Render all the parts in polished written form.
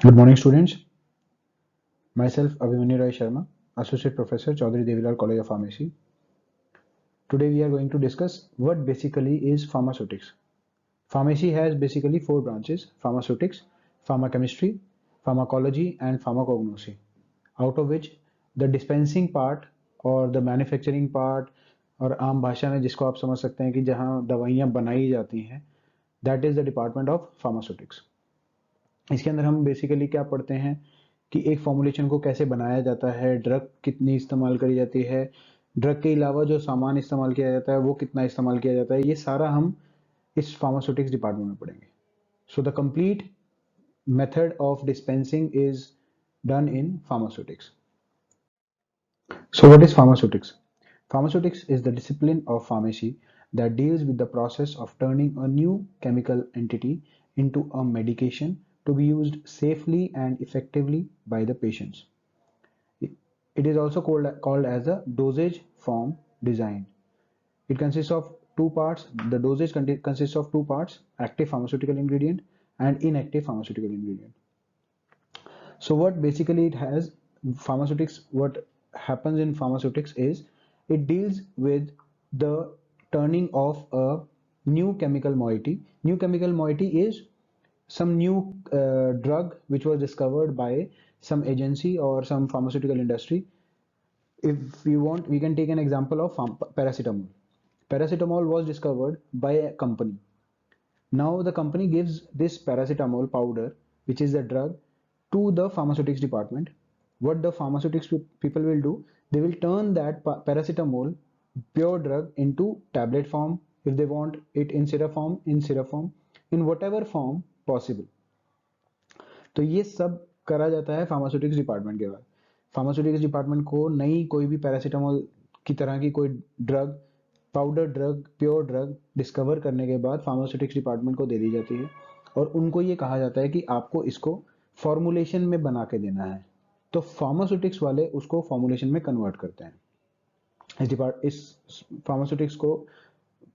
Good morning, students. Myself, Abhimanyu Rai Sharma, Associate Professor, Chaudhary Devilal College of Pharmacy. Today we are going to discuss what basically is pharmaceutics. Pharmacy has basically four branches: pharmaceutics, pharmacochemistry, pharmacology, and pharmacognosy. Out of which the dispensing part और the manufacturing part और आम भाषा में जिसको आप समझ सकते हैं कि जहाँ दवाइयाँ बनाई जाती हैं, that is the department of pharmaceutics. इसके अंदर हम बेसिकली क्या पढ़ते हैं कि एक फॉर्मुलेशन को कैसे बनाया जाता है, ड्रग कितनी इस्तेमाल करी जाती है, ड्रग के अलावा जो सामान इस्तेमाल किया जाता है वो कितना इस्तेमाल किया जाता है, ये सारा हम इस फार्मास्यूटिक्स डिपार्टमेंट में पढ़ेंगे. So the complete method of dispensing is done in pharmaceutics. So what is pharmaceutics? Pharmaceutics is the discipline of pharmacy that deals with the process of turning a new chemical entity into a medication to be used safely and effectively by the patients. It is also called as the dosage form design. It consists of two parts. The dosage consists of two parts: active pharmaceutical ingredient and inactive pharmaceutical ingredient. So what basically it has, pharmaceutics, what happens in pharmaceutics is it deals with the turning of a new chemical moiety. New chemical moiety is some new drug which was discovered by some agency or some pharmaceutical industry. If we want, we can take an example of paracetamol. Paracetamol was discovered by a company. Now the company gives this paracetamol powder, which is the drug, to the pharmaceutics department. What the pharmaceutics people will do, they will turn that paracetamol pure drug into tablet form. If they want it in syrup form, in whatever form possible. तो ये सब करा जाता है pharmaceutics department के बाद. Pharmaceutics department को नई कोई भी पैरासीटामोल की तरह की कोई drug, powder drug, pure drug discover करने के बाद फार्मास्यूटिक्स डिपार्टमेंट को दे दी जाती है और उनको ये कहा जाता है कि आपको इसको फॉर्मुलेशन में बना के देना है. तो फार्मास्यूटिक्स वाले उसको फॉर्मुलेशन में कन्वर्ट करते हैं. इस फार्मास्यूटिक्स को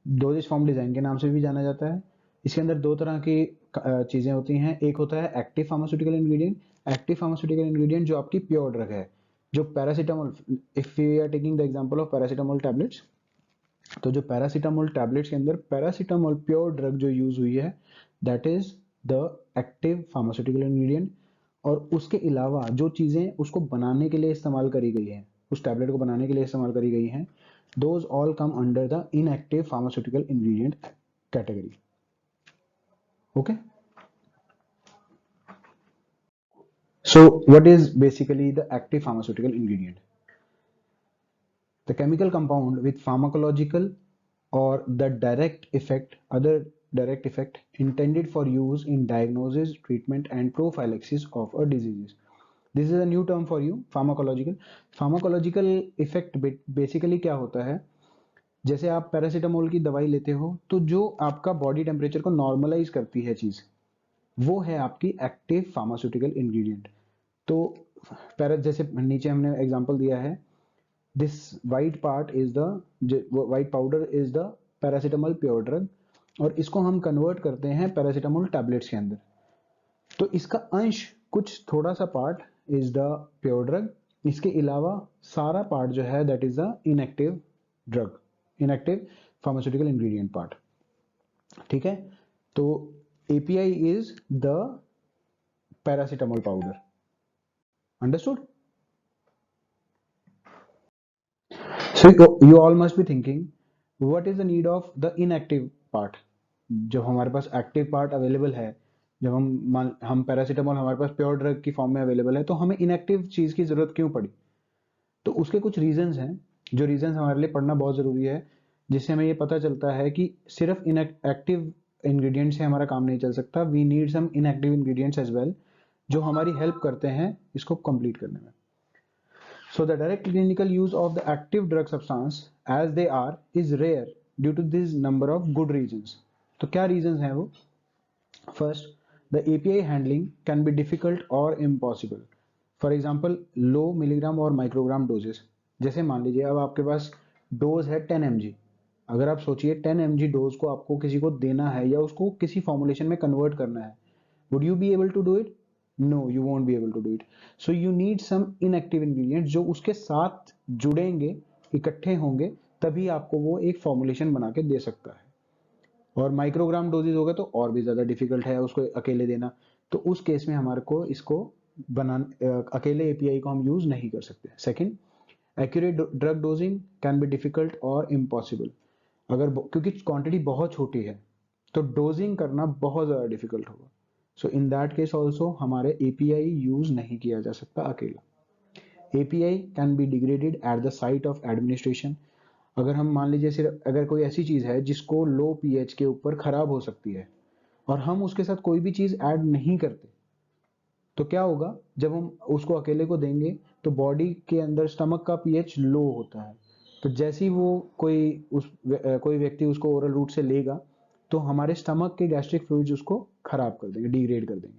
डोजेज फॉर्म डिजाइन के नाम से भी जाना जाता है. इसके अंदर दो तरह की चीजें होती हैं. एक होता है active pharmaceutical ingredient. Active pharmaceutical ingredient जो आपकी प्योर ड्रग है, जो paracetamol, if we are taking the example of paracetamol tablets, तो जो पैरासीटामोल टैबलेट्स के अंदर पैरासीटामोल प्योर ड्रग जो यूज हुई है, that is the active pharmaceutical ingredient. और उसके अलावा जो चीजें उसको बनाने के लिए इस्तेमाल करी गई है, उस टैबलेट को बनाने के लिए इस्तेमाल करी गई हैं, those all come under the inactive pharmaceutical ingredient category. Okay, so what is basically the active pharmaceutical ingredient? The chemical compound with pharmacological or the direct effect, other direct effect intended for use in diagnosis, treatment and prophylaxis of a disease. This is a new term for you, pharmacological. Pharmacological effect basically क्या होता है, जैसे आप paracetamol की दवाई लेते हो तो जो आपका बॉडी टेम्परेचर को नॉर्मलाइज करती है चीज, वो है आपकी एक्टिव फार्मास्यूटिकल इंग्रेडिएंट. तो जैसे नीचे हमने एग्जांपल दिया है, this white part is the white powder is the paracetamol pure drug और इसको हम कन्वर्ट करते हैं पैरासीटामोल टैबलेट्स के अंदर. तो इसका अंश कुछ थोड़ा सा part is the pure drug. इसके अलावा सारा पार्ट जो है that is the inactive drug, inactive pharmaceutical ingredient part. ठीक है, तो API is the paracetamol powder. Understood? So you all must be thinking what is the need of the inactive part. जब हमारे पास एक्टिव पार्ट अवेलेबल है, जब हम paracetamol हमारे पास pure drug की फॉर्म में अवेलेबल है, तो हमें इनएक्टिव चीज की जरूरत क्यों पड़ी? तो उसके कुछ रीजंस हैं, जो रीजंस हमारे लिए पढ़ना बहुत जरूरी है, जिससे हमें ये पता चलता है कि सिर्फ एक्टिव इंग्रेडिएंट से हमारा काम नहीं चल सकता. We need some inactive ingredients as well, जो हमारी हेल्प करते हैं इसको कंप्लीट करने में. So the direct clinical use of the active drug substance as they are is rare due to this number of good reasons. तो क्या reasons हैं वो? First, the API handling can be difficult और impossible. For example, low milligram और microgram doses. जैसे मान लीजिए अब आपके पास डोज है 10 mg. अगर आप सोचिए 10 mg डोज को आपको किसी को देना है या उसको किसी फॉर्मुलेशन में कन्वर्ट करना है, would you be able to do it? No, you won't be able to do it. So you need some inactive ingredient जो उसके साथ जुड़ेंगे, इकट्ठे होंगे, तभी आपको वो एक फॉर्मुलेशन बना के दे सकता है. और माइक्रोग्राम डोजेज हो गए तो और भी ज्यादा डिफिकल्ट है उसको अकेले देना. तो उस केस में हमारे को इसको अकेले एपीआई को हम यूज नहीं कर सकते. Second, accurate drug dosing can be difficult और इम्पॉसिबल. क्योंकि क्वांटिटी बहुत छोटी है तो डोजिंग करना बहुत ज़्यादा डिफिकल्ट होगा. सो इन दैट केस ऑल्सो हमारे एपीआई यूज नहीं किया जा सकता अकेला. API can be degraded at the site of administration. अगर हम मान लीजिए सिर्फ अगर कोई ऐसी चीज़ है जिसको लो पीएच के ऊपर खराब हो सकती है और हम उसके साथ कोई भी चीज़ ऐड नहीं करते, तो क्या होगा, जब हम उसको अकेले को देंगे तो बॉडी के अंदर स्टमक का पीएच लो होता है. तो जैसे ही वो कोई व्यक्ति उसको ओरल रूट से लेगा तो हमारे स्टमक के गैस्ट्रिक फ्लूइड्स उसको खराब कर देंगे, डिग्रेड कर देंगे.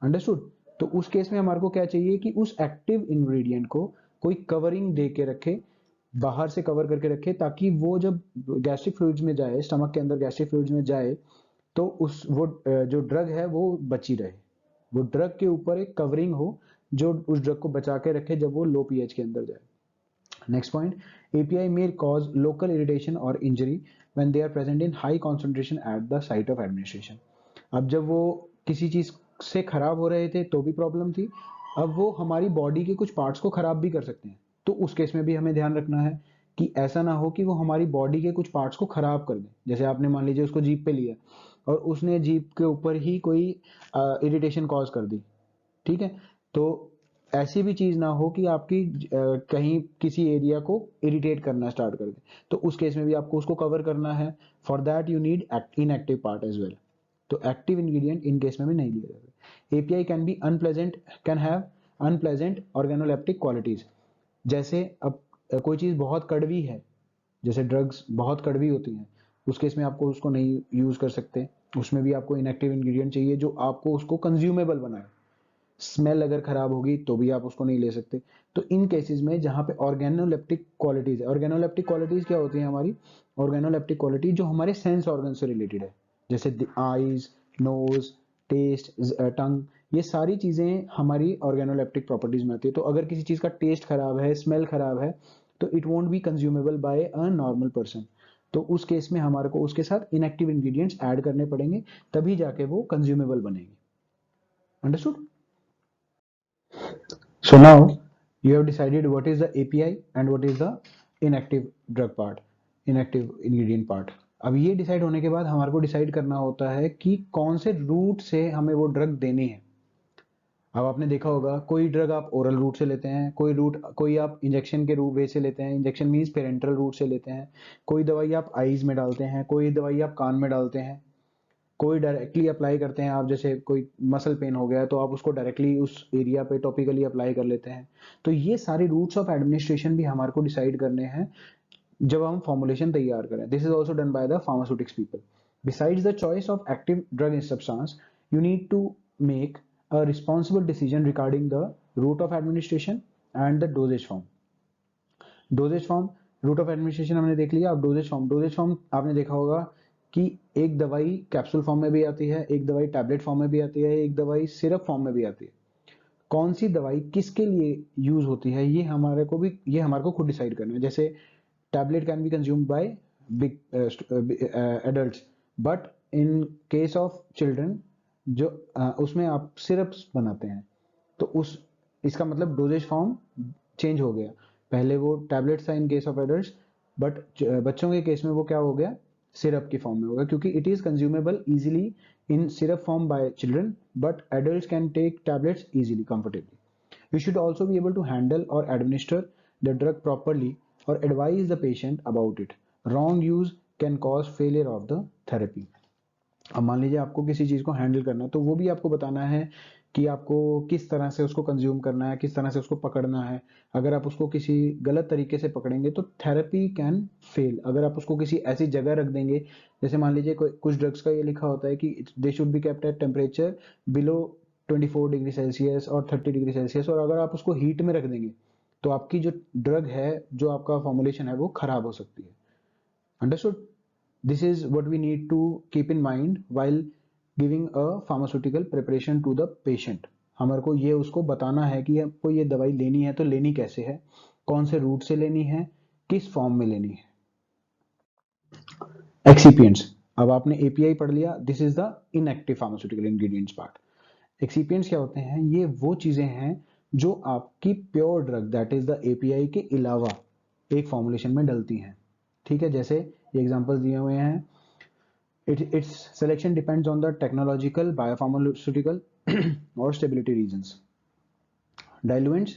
अंडरस्टूड. तो उस केस में हमारे को क्या चाहिए कि उस एक्टिव इंग्रेडिएंट को कोई कवरिंग दे के रखे, बाहर से कवर करके रखे, ताकि वो जब गैस्ट्रिक फ्लूइड्स में जाए, स्टमक के अंदर गैस्ट्रिक फ्लूइड्स में जाए, तो जो ड्रग है वो बची रहे. वो ड्रग के ऊपर एक कवरिंग हो जो उस ड्रग को बचा के रखे जब वो लो पीएच के अंदर जाए. Next point, API may cause local irritation or injury when they are present in high concentration at the site of administration. अब जब वो किसी चीज से खराब हो रहे थे तो भी प्रॉब्लम थी, अब वो हमारी बॉडी के कुछ पार्ट्स को खराब भी कर सकते हैं. तो उस केस में भी हमें ध्यान रखना है कि ऐसा ना हो कि वो हमारी बॉडी के कुछ पार्ट्स को खराब कर दे. जैसे आपने मान लीजिए उसको जीभ पे लिया और उसने जीभ के ऊपर ही कोई इरिटेशन कॉज कर दी, ठीक है. तो ऐसी भी चीज ना हो कि आपकी कहीं किसी एरिया को इरिटेट करना स्टार्ट कर दे, तो उस केस में भी आपको उसको कवर करना है. For that you need inactive part as well. तो एक्टिव इंग्रेडिएंट इन केस में भी नहीं लिया जाता. API can be unpleasant, can have unpleasant organoleptic qualities. जैसे अब कोई चीज बहुत कड़वी है, जैसे ड्रग्स बहुत कड़वी होती हैं, उस केस में आपको उसको नहीं यूज कर सकते. उसमें भी आपको इनएक्टिव इंग्रेडिएंट चाहिए जो आपको उसको कंज्यूमेबल बनाए. स्मेल अगर खराब होगी तो भी आप उसको नहीं ले सकते. तो इन केसेस में जहां पे ऑर्गेनोलेप्टिक क्वालिटीज है, ऑर्गेनोलेप्टिक क्वालिटीज क्या होती है हमारी, ऑर्गेनोलेप्टिक क्वालिटी जो हमारे सेंस ऑर्गन से रिलेटेड है, जैसे आईज, नोज, टेस्ट, टंग, ये सारी चीजें हमारी ऑर्गेनोलेप्टिक प्रॉपर्टीज में आती है. तो अगर किसी चीज का टेस्ट खराब है, स्मेल खराब है, तो it won't be consumable by a normal person. तो उस केस में हमारे को उसके साथ इनएक्टिव इंग्रेडिएंट्स ऐड करने पड़ेंगे, तभी जाके वो कंज्यूमेबल बनेंगे. Understood. So now you have decided what is the API and what is the inactive drug part, inactive ingredient part. अब ये डिसाइड होने के बाद हमारे को डिसाइड करना होता है कि कौन से रूट से हमें वो ड्रग देनी है. अब आपने देखा होगा कोई ड्रग आप ओरल रूट से लेते हैं, कोई आप इंजेक्शन के रूप वे से लेते हैं, इंजेक्शन मीन्स पेरेंटल रूट से लेते हैं, कोई दवाई आप आईज में डालते हैं, कोई दवाई आप कान में डालते हैं, कोई डायरेक्टली अप्लाई करते हैं. आप जैसे कोई मसल पेन हो गया तो आप उसको डायरेक्टली उस एरिया पे टॉपिकली अप्लाई कर लेते हैं. तो ये सारे रूट्स ऑफ एडमिनिस्ट्रेशन भी हमारे को डिसाइड करने हैं जब हम फॉर्मुलेशन तैयार करें. This is also done by the pharmaceutics people. Besides the choice of active drug in substance, you need to make a responsible decision regarding the route of administration and the dosage form. Dosage form, route of administration हमने देख लिया. अब doses form आपने देखा होगा कि एक दवाई कैप्सूल फॉर्म में भी आती है, एक दवाई टैबलेट फॉर्म में भी आती है, एक दवाई सिरप फॉर्म में भी आती है. कौन सी दवाई किसके लिए यूज होती है ये हमारे को खुद डिसाइड करना है. जैसे tablet can be consumed by big adults, but in case of children जो उसमें आप सिरप्स बनाते हैं, तो उस इसका मतलब डोजेज फॉर्म चेंज हो गया. पहले वो टैबलेट था in case of adults, but बच्चों के केस में वो क्या हो गया, सिरप की फॉर्म में होगा, क्योंकि it is consumable easily in syrup form by children, but adults can take tablets easily, comfortably. You should also be able to handle or administer the drug properly or advise the patient about it. Wrong use can cause failure of the therapy. अब मान लीजिए आपको किसी चीज को handle करना है, तो वो भी आपको बताना है कि आपको किस तरह से उसको कंज्यूम करना है, किस तरह से उसको पकड़ना है. अगर आप उसको किसी गलत तरीके से पकड़ेंगे तो थेरेपी कैन फेल. अगर आप उसको किसी ऐसी जगह रख देंगे, जैसे मान लीजिए कुछ ड्रग्स का ये लिखा होता है कि they should be kept at temperature below 24 degree Celsius और 30 डिग्री सेल्सियस, और अगर आप उसको हीट में रख देंगे तो आपकी जो ड्रग है, जो आपका फॉर्मुलेशन है, वो खराब हो सकती है. Understood. This is what we need to keep in mind while giving a pharmaceutical preparation to the patient. हमारे को ये उसको बताना है कि आपको ये दवाई लेनी है तो लेनी कैसे है, कौन से रूट से लेनी है, किस फॉर्म में लेनी है। एक्सीपियंट्स, अब आपने एपीआई पढ़ लिया, this is the inactive pharmaceutical ingredients part. Excipients क्या होते हैं, ये वो चीजें हैं जो आपकी pure drug that is the API के अलावा एक फॉर्मुलेशन में डलती हैं। ठीक है, जैसे ये एग्जांपल्स दिए हुए हैं, its selection depends on the technological, biopharmaceutical और stability reasons. Diluents,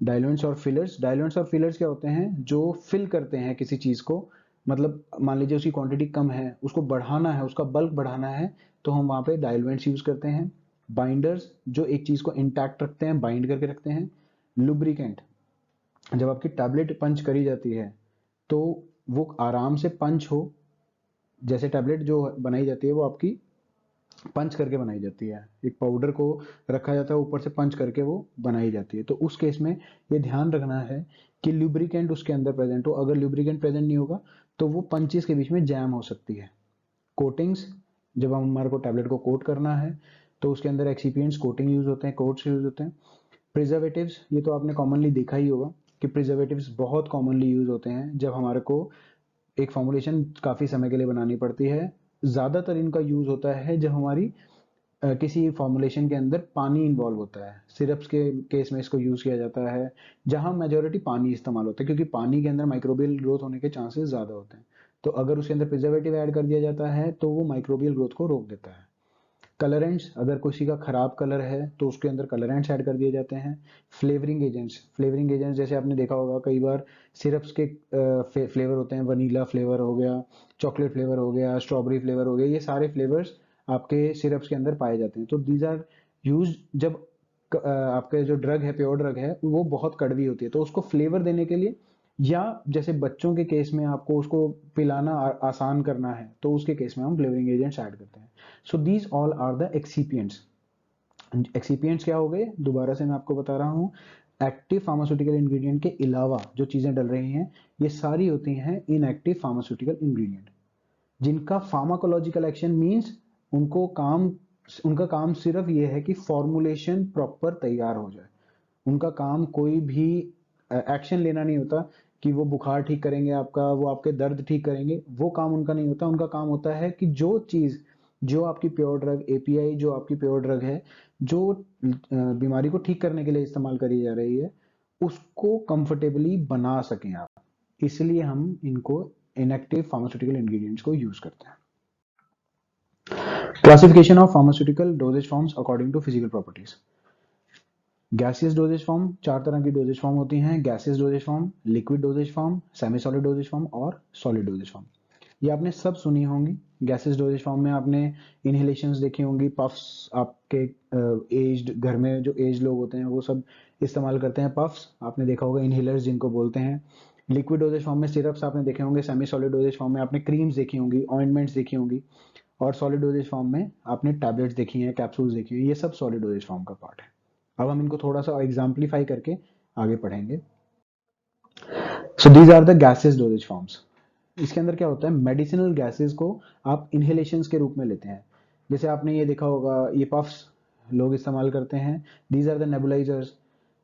डायलुएंट्स और फिलर्स, डायलुएंट्स और फिलर्स क्या होते हैं, जो फिल करते हैं किसी चीज को, मतलब मान लीजिए उसकी क्वांटिटी कम है, उसको बढ़ाना है, उसका बल्क बढ़ाना है, तो हम वहां पे डायलुएंट्स यूज करते हैं। बाइंडर्स, जो एक चीज को इंटैक्ट रखते हैं, बाइंड करके रखते हैं। लुब्रिकेंट, जब आपकी टैबलेट पंच करी जाती है तो वो आराम से पंच हो, जैसे टैबलेट जो बनाई जाती है वो आपकी पंच करके बनाई जाती है, एक पाउडर को रखा जाता है ऊपर से पंच करके वो बनाई जाती है, तो उस केस में ये ध्यान रखना है कि ल्यूब्रिकेंट उसके अंदर प्रेजेंट हो। अगर ल्यूब्रिकेंट प्रेजेंट नहीं होगा तो वो पंचेस के बीच में जैम हो सकती है। कोटिंग्स, जब हम हमारे को टैबलेट को कोट करना है तो उसके अंदर एक्सीपिएंट्स कोटिंग यूज होते हैं, कोट्स यूज होते हैं। प्रिजर्वेटिव्स, ये तो आपने कॉमनली देखा ही होगा कि प्रिजर्वेटिव्स बहुत कॉमनली यूज होते हैं जब हमारे को एक फॉर्मुलेशन काफी समय के लिए बनानी पड़ती है। ज्यादातर इनका यूज होता है जब हमारी किसी फॉर्मुलेशन के अंदर पानी इन्वॉल्व होता है। सिरप्स के केस में इसको यूज किया जाता है जहां मेजोरिटी पानी इस्तेमाल होता है, क्योंकि पानी के अंदर माइक्रोबियल ग्रोथ होने के चांसेस ज्यादा होते हैं। तो अगर उसके अंदर प्रिजर्वेटिव ऐड कर दिया जाता है तो वो माइक्रोबियल ग्रोथ को रोक देता है। कलरेंट्स, अगर किसी का खराब कलर है तो उसके अंदर कलरेंट्स ऐड कर दिए जाते हैं। फ्लेवरिंग एजेंट्स, फ्लेवरिंग एजेंट्स जैसे आपने देखा होगा कई बार सिरप्स के फ्लेवर होते हैं, वनीला फ्लेवर हो गया, चॉकलेट फ्लेवर हो गया, स्ट्रॉबेरी फ्लेवर हो गया, ये सारे फ्लेवर्स आपके सिरप्स के अंदर पाए जाते हैं। तो दीज आर यूज जब आपके जो ड्रग है, प्योर ड्रग है, वो बहुत कड़वी होती है, तो उसको फ्लेवर देने के लिए, या जैसे बच्चों के केस में आपको उसको पिलाना आसान करना है तो उसके केस में हम फ्लेवरिंग एजेंट्स ऐड करते हैं। So these all are the excipients. Excipients क्या हो गए, दोबारा से मैं आपको बता रहा हूँ, एक्टिव फार्मास्यूटिकल इंग्रेडिएंट के अलावा जो चीजें डल रही हैं ये सारी होती हैं इनएक्टिव फार्मास्यूटिकल इंग्रेडिएंट, जिनका फार्माकोलॉजिकल एक्शन मींस उनका काम सिर्फ ये है कि फॉर्मुलेशन प्रॉपर तैयार हो जाए। उनका काम कोई भी एक्शन लेना नहीं होता कि वो बुखार ठीक करेंगे आपका, वो आपके दर्द ठीक करेंगे, वो काम उनका नहीं होता। उनका काम होता है कि जो चीज, जो आपकी प्योर ड्रग एपीआई, जो आपकी प्योर ड्रग है, जो बीमारी को ठीक करने के लिए इस्तेमाल करी जा रही है, उसको कंफर्टेबली बना सकें आप, इसलिए हम इनको इनएक्टिव फार्मास्यूटिकल इंग्रेडिएंट्स को यूज करते हैं। Classification of pharmaceutical dosage forms according to physical properties. Gaseous dosage form, चार तरह की डोजेज फॉर्म होती हैं, gaseous dosage form, liquid dosage form, semi solid dosage form और सॉलिड डोजेज फॉर्म। ये आपने सब सुनी होंगी। गैसियस डोजेज फॉर्म में आपने इनहेलेशंस देखी होंगी, पफ्स, आपके एज्ड घर में जो एज लोग होते हैं वो सब इस्तेमाल करते हैं पफ्स, आपने देखा होगा, इनहेलर्स जिनको बोलते हैं। लिक्विड डोजेज फॉर्म में सिरप्स आपने देखे होंगे, सेमी सॉलिड डोजेज फॉर्म में आपने क्रीम्स देखी होंगी, ऑइंटमेंट्स देखी होंगी, और सॉलिड डोजेज फॉर्म में आपने टैबलेट्स देखी हैं, कैप्सूल्स देखी हैं, ये सब सॉलिड डोजेज फॉर्म का पार्ट है। अब हम इनको थोड़ा सा एग्जाम्पलीफाई करके आगे पढ़ेंगे। So these are the gases dosage forms. इसके अंदर क्या होता है, मेडिसिनल गैसेस को आप इनहेलेशंस के रूप में लेते हैं। जैसे आपने ये देखा होगा, ये पफ्स लोग इस्तेमाल करते हैं, these are the nebulisers.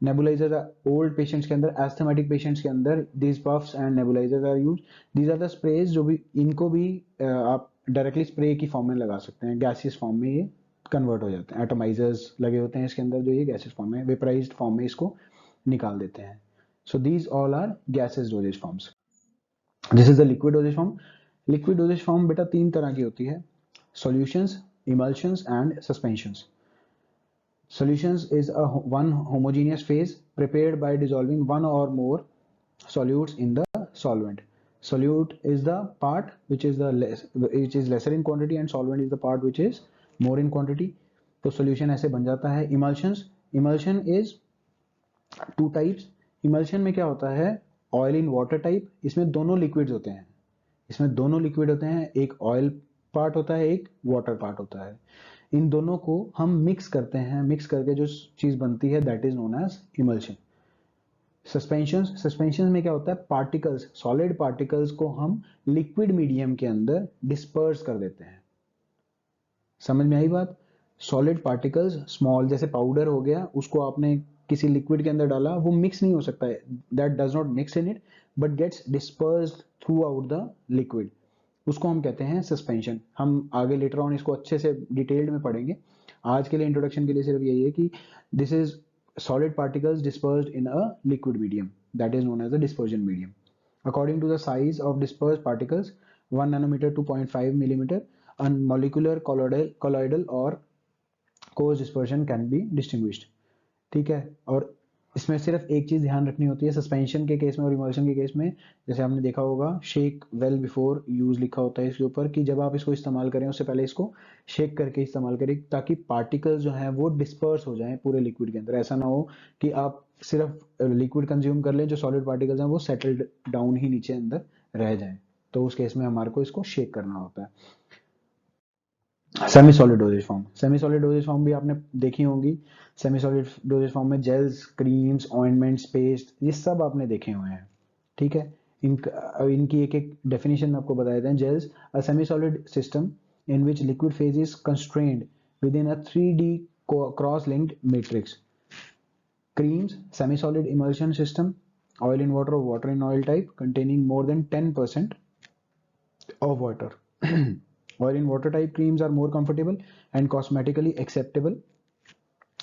Nebuliser old patients के अंदर, एस्थमेटिक पेशेंट्स के अंदर these puffs and nebulisers are use. These are the sprays, जो भी इनको भी आप डायरेक्टली स्प्रे की फॉर्म में लगा सकते हैं, गैसियस फॉर्म में ये कन्वर्ट हो जाते हैं। एटोमाइजर्स लगे होते हैं इसके अंदर, जो ये गैसियस फॉर्म में, वेपराइज्ड फॉर्म में इसको निकाल देते हैं। So these all are gases dosage forms. This is the liquid dosage form. Liquid dosage form बेटा तीन तरह की होती है, solutions, emulsions and suspensions. Solutions is one homogeneous phase prepared by dissolving one or more solutes in the solvent. Solute is the part which is lesser in quantity and solvent is the part which is more in quantity. तो solution ऐसे बन जाता है। Emulsions, emulsion is two types. Emulsion में क्या होता है, oil in water type, इसमें दोनों liquids होते हैं, इसमें दोनों लिक्विड होते हैं, एक ऑयल पार्ट होता है, एक वाटर पार्ट होता है। इन दोनों को हम मिक्स करते हैं, मिक्स करके जो चीज बनती है that is known as emulsion. Suspension में क्या होता है, पार्टिकल्स, सॉलिड पार्टिकल्स को हम लिक्विड मीडियम के अंदर डिस्पर्स कर देते हैं। समझ में आई बात। सॉलिड पार्टिकल्स स्मॉल, जैसे पाउडर हो गया, उसको आपने किसी लिक्विड के अंदर डाला, वो मिक्स नहीं हो सकता है, that does not mix in it but gets dispersed throughout the liquid, उसको हम कहते हैं सस्पेंशन। हम आगे लेटर ऑन इसको अच्छे से डिटेल्ड में पढ़ेंगे। आज के लिए इंट्रोडक्शन के लिए सिर्फ यही है कि this is solid particles dispersed in a liquid medium, that is known as the dispersion medium. According to the size of dispersed particles, 1 nanometer to 0.5 millimeter, a molecular colloidal or coarse dispersion can be distinguished. ठीक है, और इसमें सिर्फ एक चीज ध्यान रखनी होती है सस्पेंशन के केस में और इमल्शन के केस में, जैसे आपने देखा होगा शेक वेल बिफोर यूज लिखा होता है इसके ऊपर, कि जब आप इसको इस्तेमाल करें उससे पहले इसको शेक करके इस्तेमाल करें, ताकि पार्टिकल्स जो हैं वो डिस्पर्स हो जाएं पूरे लिक्विड के अंदर। ऐसा ना हो कि आप सिर्फ लिक्विड कंज्यूम कर लें, जो सॉलिड पार्टिकल्स हैं वो सेटल्ड डाउन ही नीचे अंदर रह जाएं, तो उस केस में हमारे को इसको शेक करना होता है। Semi solid dosage form, semi solid dosage form भी आपने देखी होंगी। सेमी सॉलिड डोजेज फॉर्म में जेल्स, क्रीम्स, ऑइंटमेंट्स, पेस्ट, ये सब आपने देखे हुए हैं। ठीक है, इनकी एक एक डेफिनेशन आपको बता देते हैं। Gels, a semi solid system in which liquid phase is constrained within a 3D cross linked matrix. Creams, semi-solid emulsion system, oil in water or water in oil type containing more than 10% of water. Oil in water type creams are more comfortable and cosmetically acceptable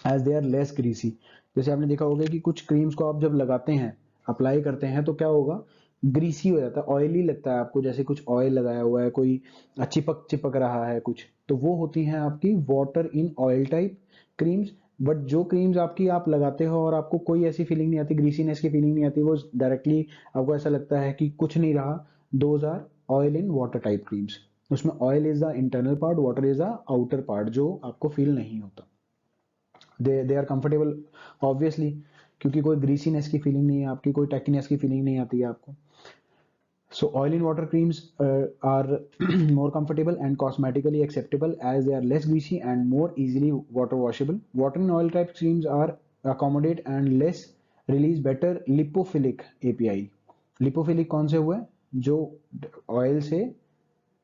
as they are less greasy. जैसे आपने देखा होगा कि कुछ creams को आप जब लगाते हैं, अप्लाई करते हैं, तो क्या होगा, ग्रीसी हो जाता है, ऑयली लगता है आपको, जैसे कुछ ऑयल लगाया हुआ है, कोई चिपक चिपक रहा है कुछ, तो वो होती हैं आपकी water in oil type creams. But जो क्रीम्स आपकी आप लगाते हो और आपको कोई ऐसी फीलिंग नहीं आती, ग्रीसीनेस की फीलिंग नहीं आती, वो डायरेक्टली आपको ऐसा लगता है कि कुछ नहीं रहा, those are oil in water type creams. उसमें oil is the internal part, water is the outer part, जो आपको फील नहीं होता। दे आर कंफर्टेबल ऑब्वियसली, क्योंकि कोई ग्रीसीनेस की फीलिंग नहीं है आपकी, कोई टेक्नीनेस की फीलिंग नहीं आती है आपको। So oil in water creams are more comfortable and cosmetically acceptable as they are less greasy and more easily water washable. Water in oil type creams are accommodate and less release better lipophilic API. Lipophilic कौन से हुए, जो oil से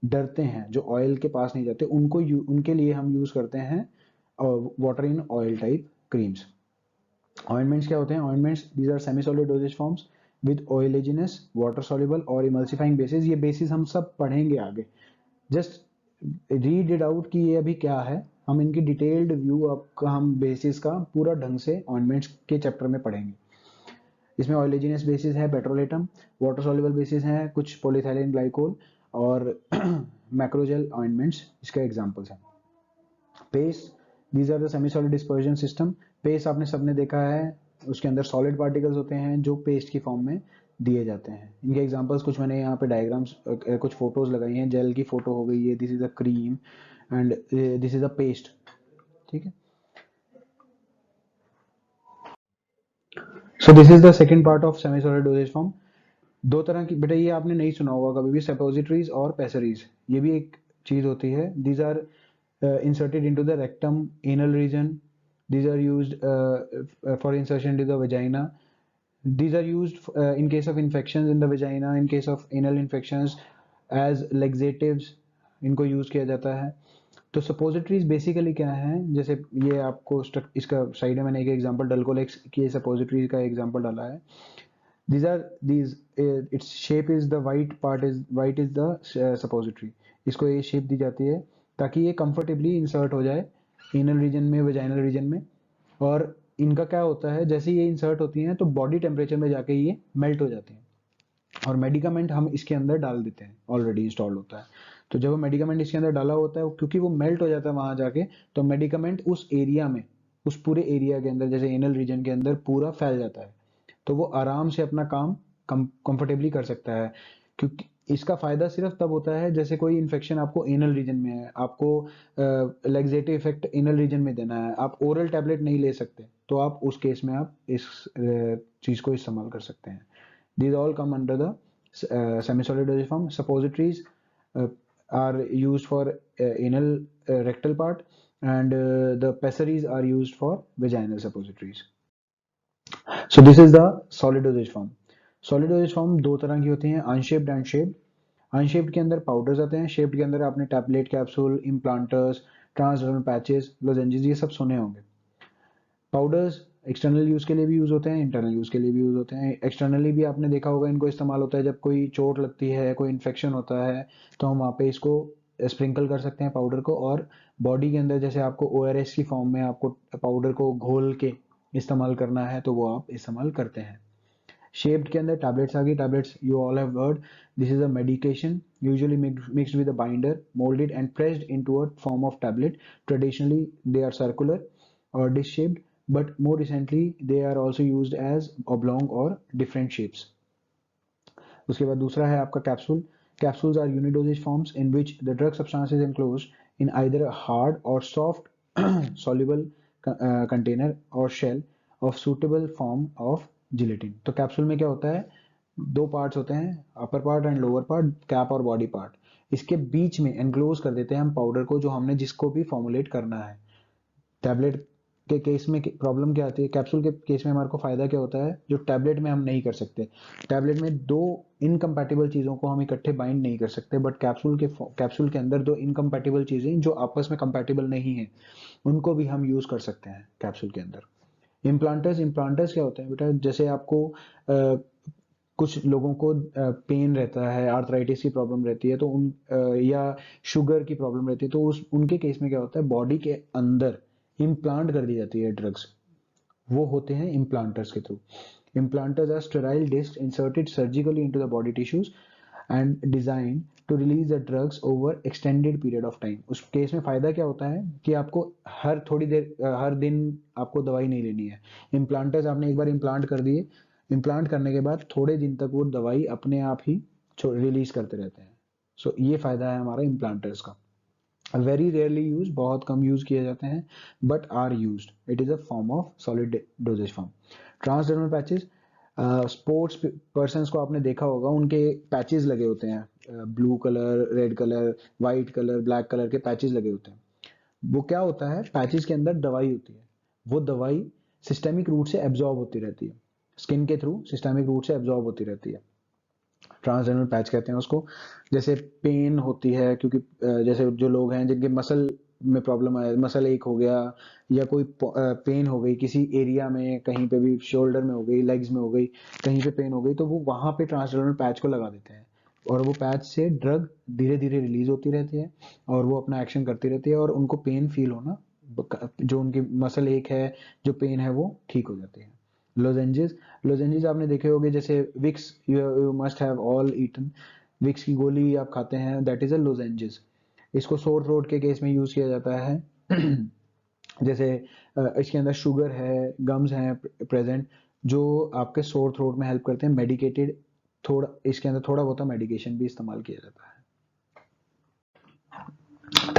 डरते हैं, जो oil के पास नहीं जाते, उनके लिए हम यूज करते हैं water in oil type creams. Ointments क्या होते हैं, ointments these are semi solid dosage forms with oleaginous, water soluble और इमल्सिफाइंग बेसिस। ये बेसिस हम सब पढ़ेंगे आगे, जस्ट रीड इट आउट कि ये अभी क्या है, हम इनकी डिटेल्ड व्यू आपका हम बेसिस का पूरा ढंग से ऑइंटमेंट्स के चैप्टर में पढ़ेंगे। इसमें ऑयलेजिनस बेसिस है पेट्रोलेटम, वाटर सॉल्युबल बेसिस हैं कुछ पॉलीथाइलिन ग्लाइकोल और मैक्रोजेल ऑइंटमेंट्स इसके एग्जांपल्स हैं। Paste, these are the semi solid dispersion system. Paste आपने सबने देखा है, उसके अंदर सॉलिड पार्टिकल्स होते हैं जो पेस्ट की फॉर्म में दिए जाते हैं। इनके एग्जांपल्स कुछ मैंने यहाँ पे डायग्राम्स कुछ फोटोज लगाई हैं। जेल की फोटो हो गई है, this is a cream and this is a paste. ठीक है, so this is the second part of semi solid dosage form. दो तरह की, बेटा ये आपने नहीं सुना होगा कभी भी, सेपोजिटरीज और पेसरीज, ये भी एक चीज होती है। These are inserted into the rectum, anal region. These are used for insertion into the vagina. These are used in case of infections in the vagina, in case of anal infections as laxatives. इनको use किया जाता है। तो suppositories basically क्या है, जैसे ये आपको इसका साइड में मैंने एक एग्जांपल डल्कोलेक्स की सपोजिटरी का एग्जांपल डाला है। these are these its shape is the white is the suppository, इसको ये शेप दी जाती है ताकि ये कंफर्टेबली इंसर्ट हो जाए एनल रीजन में, वेजाइनल रीजन में। और इनका क्या होता है, जैसे ये इंसर्ट होती हैं तो बॉडी टेम्परेचर में जाके ये मेल्ट हो जाती हैं और मेडिकामेंट हम इसके अंदर डाल देते हैं, ऑलरेडी इंस्टॉल होता है। तो जब वो मेडिकामेंट इसके अंदर डाला होता है, क्योंकि वो मेल्ट हो जाता है वहां जाके, तो मेडिकामेंट उस एरिया में, उस पूरे एरिया के अंदर, जैसे एनल रीजन के अंदर पूरा फैल जाता है, तो वो आराम से अपना काम कंफर्टेबली कर सकता है। क्योंकि इसका फायदा सिर्फ तब होता है जैसे कोई इन्फेक्शन आपको एनल रीजन में है, आपको लैक्सेटिव इफेक्ट एनल रीजन में देना है, आप ओरल टैबलेट नहीं ले सकते, तो आप उस केस में आप इस चीज को इस्तेमाल कर सकते हैं। These all come under the semi-solid dosage form. Suppositories are used for anal rectal part, and the pessaries are used for vaginal suppositories. So this is the solid dosage form. Solid dosage form दो तरह की होती हैं, unshaped and shaped. Unshaped के अंदर powders आते हैं, shaped के अंदर आपने tablet, capsule, implanters, transdermal patches, lozenges, ये सब सुने होंगे। पाउडर्स एक्सटर्नल यूज के लिए भी यूज होते हैं, इंटरनल यूज के लिए भी यूज होते हैं। एक्सटर्नली भी आपने देखा होगा इनको इस्तेमाल होता है जब कोई चोट लगती है, कोई इन्फेक्शन होता है, तो हम वहाँ पे इसको स्प्रिंकल कर सकते हैं पाउडर को। और बॉडी के अंदर जैसे आपको ओआरएस की फॉर्म में आपको पाउडर को घोल के इस्तेमाल करना है तो वो आप इस्तेमाल करते हैं। शेप्ड के अंदर टैबलेट्स आ गई। Tablets you all have heard, this is a medication usually mixed with a binder, moulded and pressed into a form of tablet. Traditionally they are circular or dish shaped, but more recently they are also used as oblong or different shapes. उसके बाद दूसरा है आपका capsule. Capsules are unidosage forms in which the drug substance is enclosed in either a hard or soft soluble container or shell of suitable form of gelatin. तो capsule में क्या होता है, दो पार्ट्स होते हैं, upper part and lower part, cap और body part. इसके बीच में एनक्लोज कर देते हैं हम पाउडर को, जो हमने जिसको भी फॉर्मुलेट करना है। टैबलेट के केस में प्रॉब्लम क्या आती है, कैप्सूल के केस में हमारे को फायदा क्या होता है, जो टैबलेट में हम नहीं कर सकते। टैबलेट में दो इनकम्पैटिबल चीज़ों को हम इकट्ठे बाइंड नहीं कर सकते, बट कैप्सूल के अंदर दो इनकम्पैटिबल चीज़ें जो आपस में कंपैटिबल नहीं है उनको भी हम यूज़ कर सकते हैं कैप्सूल के अंदर। इम्प्लांटर्स क्या होते हैं बेटा, जैसे आपको कुछ लोगों को पेन रहता है, आर्थराइटिस की प्रॉब्लम रहती है, तो या शुगर की प्रॉब्लम रहती है, तो उनके केस में क्या होता है, बॉडी के अंदर इम्प्लांट कर दी जाती है ड्रग्स, वो होते हैं इम्प्लांटर्स के थ्रू। Implanters are sterile disc inserted surgically into the body tissues and design to release the drugs over extended period of time. उस केस में फायदा क्या होता है कि आपको हर दिन आपको दवाई नहीं लेनी है। इम्प्लांटर्स आपने एक बार इम्प्लांट कर दिए, इम्प्लांट करने के बाद थोड़े दिन तक वो दवाई अपने आप ही रिलीज करते रहते हैं। सो ये फायदा है हमारा इम्प्लांटर्स का। वेरी रेयरली यूज, बहुत कम यूज किए जाते हैं, but are used. It is a form of solid dosage form. Transdermal patches, sports persons को आपने देखा होगा, उनके पैचेस लगे होते हैं, blue colour, red colour, white colour, black colour के पैचेस लगे होते हैं। वो क्या होता है, पैचेस के अंदर दवाई होती है, वो दवाई सिस्टेमिक रूट से एब्जॉर्ब होती रहती है, स्किन के थ्रू सिस्टेमिक रूट से एब्जॉर्ब होती रहती है। ट्रांसडर्मल पैच कहते हैं उसको। जैसे पेन होती है, क्योंकि जैसे जो लोग हैं जिनके मसल में प्रॉब्लम है, मसल एक हो गया, या कोई पेन हो गई किसी एरिया में, कहीं पे भी शोल्डर में हो गई, लेग्स में हो गई, कहीं पे पेन हो गई, तो वो वहां पे ट्रांसडर्मल पैच को लगा देते हैं, और वो पैच से ड्रग धीरे धीरे रिलीज होती रहती है और वो अपना एक्शन करती रहती है, और उनको पेन फील होना, जो उनकी मसल एक है, जो पेन है वो ठीक हो जाती है। लोजेंजेस आपने देखे होंगे, जैसे Vicks, you must have all eaten, Vicks की गोली आप खाते हैं, दैट इज अ लोजेंजेस। इसको सोर थ्रोट के केस में यूज किया जाता है। जैसे इसके अंदर शुगर है, गम्स हैं प्रेजेंट, जो आपके सोर थ्रोट में हेल्प करते हैं, मेडिकेटेड, थोड़ा इसके अंदर थोड़ा बहुत मेडिकेशन भी इस्तेमाल किया जाता है।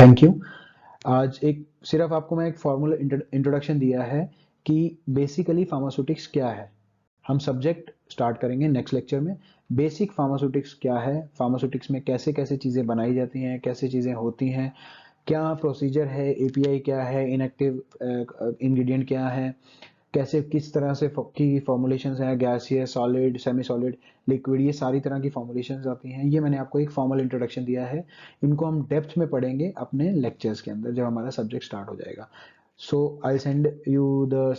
Thank you. आज एक सिर्फ आपको मैं एक फॉर्मूला इंट्रोडक्शन दिया है कि बेसिकली फार्मास्यूटिक्स क्या है। हम सब्जेक्ट स्टार्ट करेंगे नेक्स्ट लेक्चर में। बेसिक फार्मास्यूटिक्स क्या है, फार्मास्यूटिक्स में कैसे कैसे चीज़ें बनाई जाती हैं, कैसे चीज़ें होती हैं, क्या प्रोसीजर है, एपीआई क्या है, इनएक्टिव इंग्रेडिएंट क्या है, कैसे किस तरह से की फॉर्मुलेशंस हैं, gaseous, solid, semi solid, liquid, ये सारी तरह की फॉर्मुलेशंस आती हैं। ये मैंने आपको एक फॉर्मल इंट्रोडक्शन दिया है, इनको हम डेप्थ में पढ़ेंगे अपने लेक्चर्स के अंदर जब हमारा सब्जेक्ट स्टार्ट हो जाएगा। So I send you the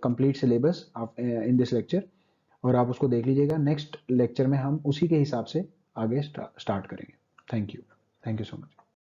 complete syllabus in this lecture, और आप उसको देख लीजिएगा। नेक्स्ट लेक्चर में हम उसी के हिसाब से आगे स्टार्ट करेंगे। Thank you so much.